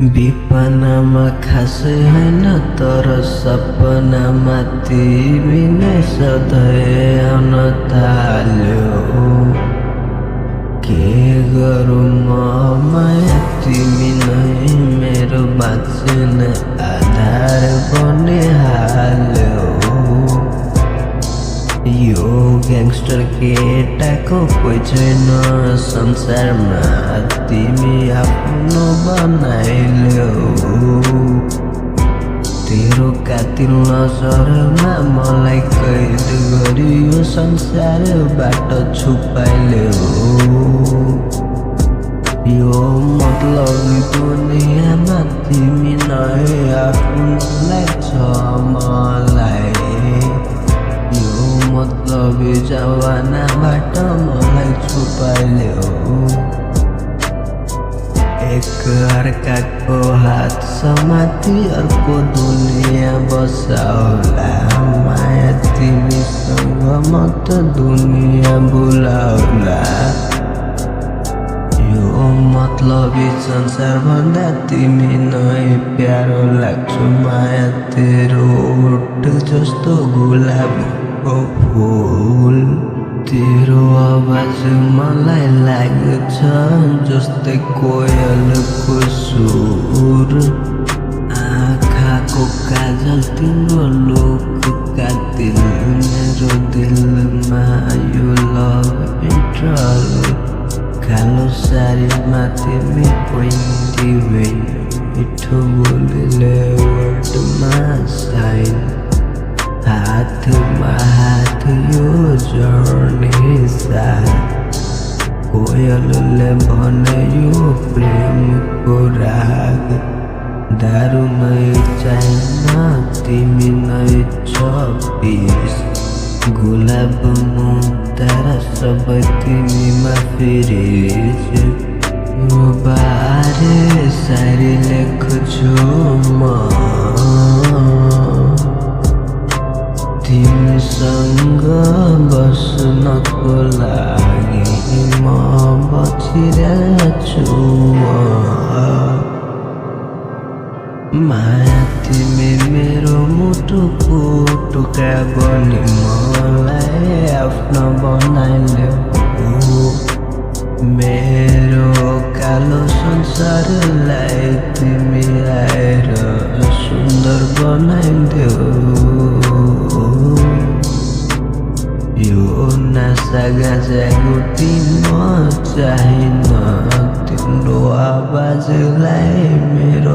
विपनामा खास होइन तर सपनामा तिमी नै सधैँ आउन थाल्यो। के गरौँ म माया तिमी नै मेरो बाँच्ने आधार बनिहाल्यो। यो ग्याङ्स्टर केटाको कोही छैन संसारमा तिमी आफ्नो बनाइल्यौ। तेरो कातिल नजरमा मलाई कैद गरियो संसारबाट छुपाइल्यौ। यो मतलबी दुनियाँमा तिमी नै आफूलाई छ मलाई। यो मतलबी जवानाबाट मलाई छुपाइल्यौ। एक अर्काको हात समाती अर्को दुनियाँ बसाउला। माया तिमीसँग म त दुनियाँ भुलाउला। यो मतलबी संसारभन्दा तिमी नै प्यारो लाग्छौ। माया तेरो ओठ जस्तो गुलाबको फुल। तेरो आवाज मलाई लाग्छ जस्तै कोयलको सुर। आँखाको काजल तिम्रो लुक कातिल मेरो दिलमा यो लभ इन्टरल। कालो सारीमा तिमी पोइन्टी वेन मिठो बोलीले वर्डमा साइन। हातमा हात यो जर्नी साथ। कोयलले भने यो प्रेमको राग। दारू नै चाहिन तिमी नै छ पिस। गुलाब मुक्तारा सबै तिमीमा फिरिज। यो बारे सारी लेख्छु म तिमीसँग बस्नको लागि म बचिरहेछु। माया तिमी मेरो मुटुको टुक्रा बनी मलाई आफ्नो बनाइल्यौ। मेरो कालो संसारलाई तिमी आएर सुन्दर बनाइदेऊ। यो नासा गाजा गुटी म चाहिन तिम्रो आवाजलाई।